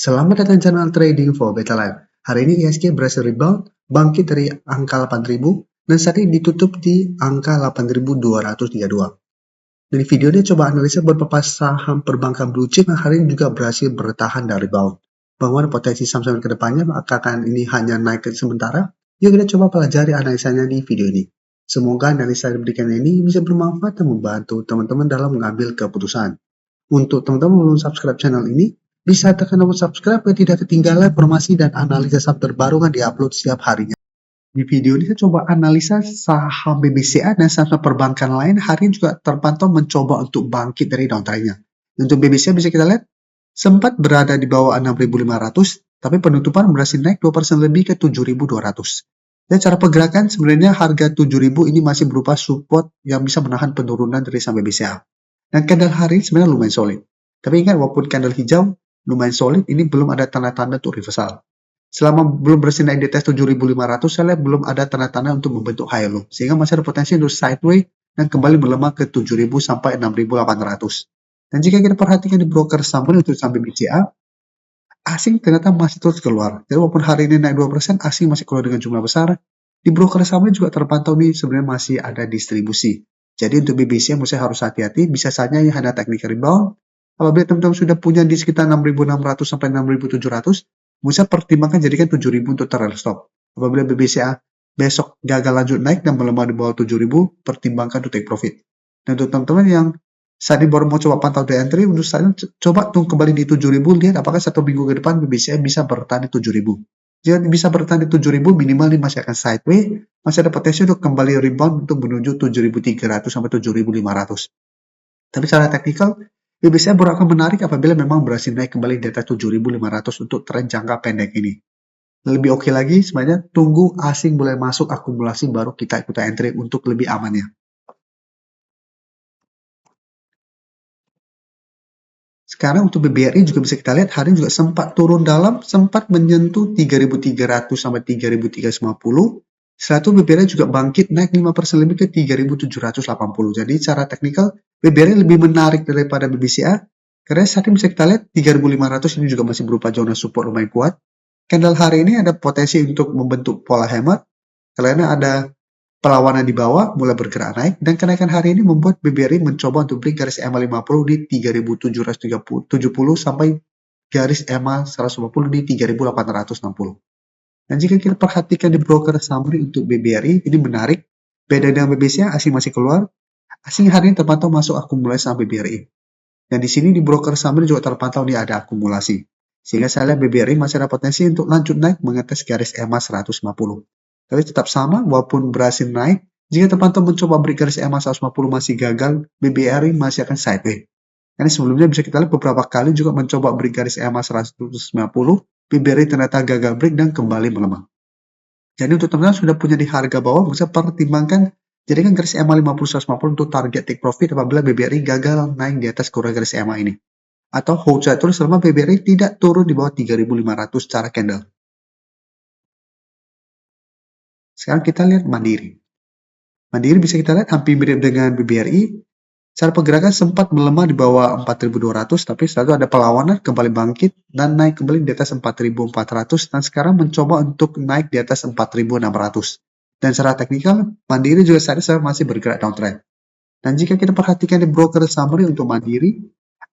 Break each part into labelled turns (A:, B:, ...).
A: Selamat datang di channel Trading for Better Life. Hari ini IHSG berhasil rebound, bangkit dari angka 8.000 dan saat ini ditutup di angka 8.232. Dan di video ini coba analisa beberapa saham perbankan blue chip yang hari ini juga berhasil bertahan dan rebound. Bahwa potensi saham-saham ke depannya akan ini hanya naik sementara. Yuk kita coba pelajari analisanya di video ini. Semoga analisa yang diberikan ini bisa bermanfaat dan membantu teman-teman dalam mengambil keputusan. Untuk teman-teman belum subscribe channel ini, bisa tekan tombol subscribe agar tidak ketinggalan informasi dan analisa saham terbaru yang diupload setiap harinya. Di video ini saya coba analisa saham BBCA dan saham perbankan lain hari ini juga terpantau mencoba untuk bangkit dari downtrend-nya. Untuk BBCA bisa kita lihat sempat berada di bawah 6.500, tapi penutupan berhasil naik 2% lebih ke 7.200. Dan cara pergerakan sebenarnya harga 7.000 ini masih berupa support yang bisa menahan penurunan dari saham BBCA. Dan candle hari ini sebenarnya lumayan solid. Tapi ingat, walaupun candle hijau lumayan solid, ini belum ada tanda-tanda untuk reversal. Selama belum berhasil naik di atas 7.500, saya lihat belum ada tanda-tanda untuk membentuk high low. Sehingga masih ada potensi untuk sideways dan kembali melemah ke 7.000 sampai 6.800. Dan jika kita perhatikan di broker summary untuk saham BBCA, asing ternyata masih terus keluar. Jadi walaupun hari ini naik 2%, asing masih keluar dengan jumlah besar. Di broker summary juga terpantau nih sebenarnya masih ada distribusi. Jadi untuk BBC mesti harus hati-hati, bisa saja ini hanya technical rebound. Apabila teman-teman sudah punya di sekitar 6.600 sampai 6.700, bisa pertimbangkan jadikan 7.000 untuk trail stop. Apabila BBCA besok gagal lanjut naik dan melemah di bawah 7.000, pertimbangkan untuk take profit. Dan untuk teman-teman yang saat ini baru mau coba pantau di entry, untuk saya coba tunggu kembali di 7.000, lihat apakah satu minggu ke depan BBCA bisa bertahan di 7.000. Jika bisa bertahan di 7.000, minimal ini masih akan sideways, masih ada potensi untuk kembali rebound untuk menuju 7.300 sampai 7.500. Tapi secara teknikal, BBCA baru akan menarik apabila memang berhasil naik kembali di atas 7.500 untuk tren jangka pendek ini. Lebih oke lagi sebenarnya tunggu asing mulai masuk akumulasi baru kita ikutan entry untuk lebih amannya. Sekarang untuk BBRI juga bisa kita lihat hari ini juga sempat turun dalam, sempat menyentuh 3.300 sampai 3.350. Setelah itu BBRI juga bangkit naik 5% lebih ke 3.780. Jadi secara teknikal BBRI lebih menarik daripada BBCA. Karena saat ini bisa kita lihat 3.500 ini juga masih berupa zona support lumayan kuat. Candle hari ini ada potensi untuk membentuk pola hemat. Karena ada perlawanan di bawah mulai bergerak naik, dan kenaikan hari ini membuat BBRI mencoba untuk break garis EMA 50 di 3.770 sampai garis EMA 150 di 3.860. Dan jika kita perhatikan di broker summary untuk BBRI, ini menarik. Beda dengan BBCA, asing masih keluar. Asing hari ini terpantau masuk akumulasi sama BBRI. Dan di sini di broker summary juga terpantau ini ada akumulasi. Sehingga saya lihat BBRI masih ada potensi untuk lanjut naik mengetes garis EMA 150. Tapi tetap sama, walaupun berhasil naik, jika terpantau mencoba break garis EMA 150 masih gagal, BBRI masih akan sideways. Karena sebelumnya bisa kita lihat beberapa kali juga mencoba break garis EMA 190, BBRI ternyata gagal break dan kembali melemah. Jadi untuk teman-teman sudah punya di harga bawah, bisa pertimbangkan jadikan garis EMA 50-150 untuk target take profit apabila BBRI gagal naik di atas kurang garis EMA ini. Atau hold saja terus selama BBRI tidak turun di bawah 3.500 secara candle. Sekarang kita lihat Mandiri. Mandiri bisa kita lihat hampir mirip dengan BBRI. Secara pergerakan sempat melemah di bawah 4.200, tapi setelah itu ada perlawanan, kembali bangkit, dan naik kembali di atas 4.400, dan sekarang mencoba untuk naik di atas 4.600. Dan secara teknikal, Mandiri juga saat ini masih bergerak downtrend. Dan jika kita perhatikan di broker summary untuk Mandiri,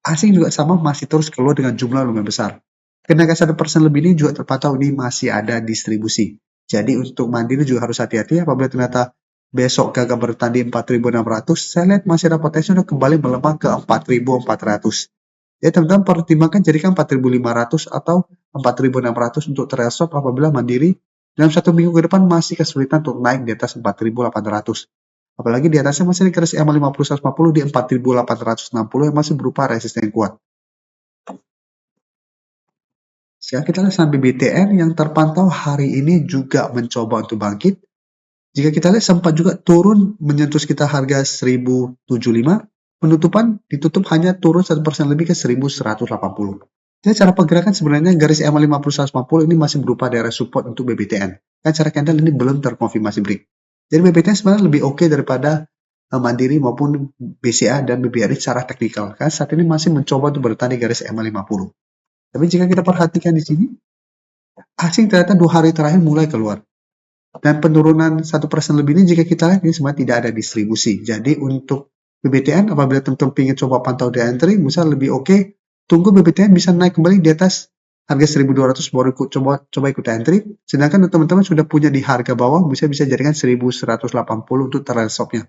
A: asing juga sama masih terus keluar dengan jumlah lumayan besar. Kenaikan 1% lebih ini juga terpantau ini masih ada distribusi. Jadi untuk Mandiri juga harus hati-hati apabila ternyata besok gagal bertahan di 4.600, saya lihat masih ada potensi untuk kembali melemah ke 4.400. Jadi teman-teman pertimbangkan jadikan 4.500 atau 4.600 untuk trail stop apabila Mandiri dalam satu minggu ke depan masih kesulitan untuk naik di atas 4.800. Apalagi di atasnya masih ada garis EMA 50-150 di 4.860 yang masih berupa resisten kuat. Sekarang kita lihat saham BBTN yang terpantau hari ini juga mencoba untuk bangkit. Jika kita lihat sempat juga turun menyentuh sekitar harga 1075, penutupan ditutup hanya turun 1% lebih ke 1180. Jadi cara pergerakan sebenarnya garis EMA 50-150 ini masih berupa daerah support untuk BBTN. Kan cara candle ini belum terkonfirmasi break. Jadi BBTN sebenarnya lebih oke daripada Mandiri maupun BCA dan BBRI secara teknikal. Kan saat ini masih mencoba untuk bertahan di garis EMA 50. Tapi jika kita perhatikan di sini, asing ternyata 2 hari terakhir mulai keluar. Dan penurunan 1% lebih ini jika kita lihat ini sebenarnya tidak ada distribusi. Jadi untuk BBTN apabila teman-teman ingin coba pantau di entry, misal lebih oke, tunggu BBTN bisa naik kembali di atas harga 1200 baru coba ikut entry. Sedangkan teman-teman sudah punya di harga bawah bisa jadikan 1180 untuk trailing stop-nya.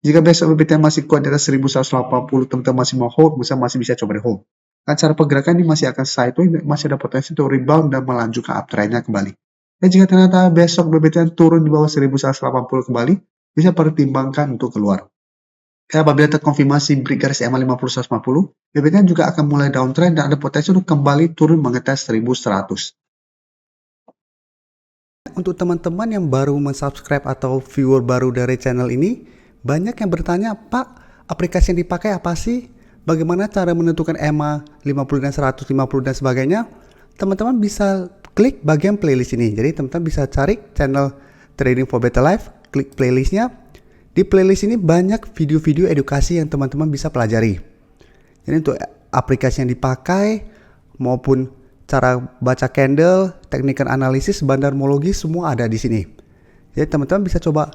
A: Jika besok BBTN masih kuat di atas 1180, teman-teman masih mau hold, masih bisa coba di hold. Kan cara pergerakan ini masih akan sideways, masih ada potensi untuk rebound dan melanjutkan uptrend-nya kembali. Dan jika ternyata besok BBTN turun di bawah 1180 kembali, bisa pertimbangkan untuk keluar. Dan apabila terkonfirmasi break garis EMA 50-150, BBTN juga akan mulai downtrend dan ada potensi untuk kembali turun mengetes 1100.
B: Untuk teman-teman yang baru mensubscribe atau viewer baru dari channel ini, banyak yang bertanya, Pak, aplikasi yang dipakai apa sih? Bagaimana cara menentukan EMA 50 dan 150 dan sebagainya? Teman-teman bisa klik bagian playlist ini. Jadi teman-teman bisa cari channel Trading for Better Life, klik playlistnya. Di playlist ini banyak video-video edukasi yang teman-teman bisa pelajari. Jadi untuk aplikasi yang dipakai maupun cara baca candle, teknikal analisis, bandarmologi semua ada di sini. Jadi teman-teman bisa coba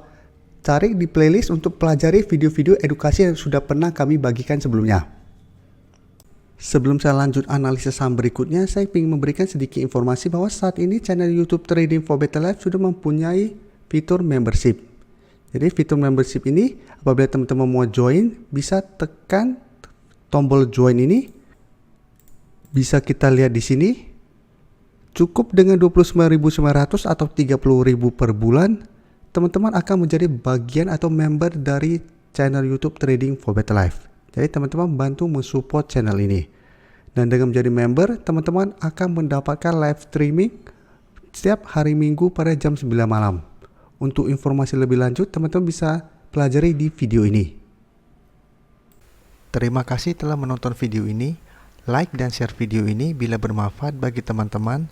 B: cari di playlist untuk pelajari video-video edukasi yang sudah pernah kami bagikan sebelumnya. Sebelum saya lanjut analisis saham berikutnya, saya ingin memberikan sedikit informasi bahwa saat ini channel YouTube Trading for Better Life sudah mempunyai fitur membership. Jadi fitur membership ini apabila teman-teman mau join, bisa tekan tombol join ini. Bisa kita lihat di sini. Cukup dengan 29.900 atau 30.000 per bulan, teman-teman akan menjadi bagian atau member dari channel YouTube Trading for Better Life. Jadi teman-teman bantu mensupport channel ini. Dan dengan menjadi member, teman-teman akan mendapatkan live streaming setiap hari Minggu pada jam 9 malam. Untuk informasi lebih lanjut, teman-teman bisa pelajari di video ini. Terima kasih telah menonton video ini. Like dan share video ini bila bermanfaat bagi teman-teman.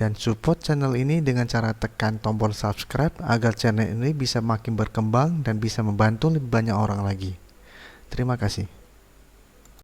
B: Dan support channel ini dengan cara tekan tombol subscribe agar channel ini bisa makin berkembang dan bisa membantu lebih banyak orang lagi. Terima kasih.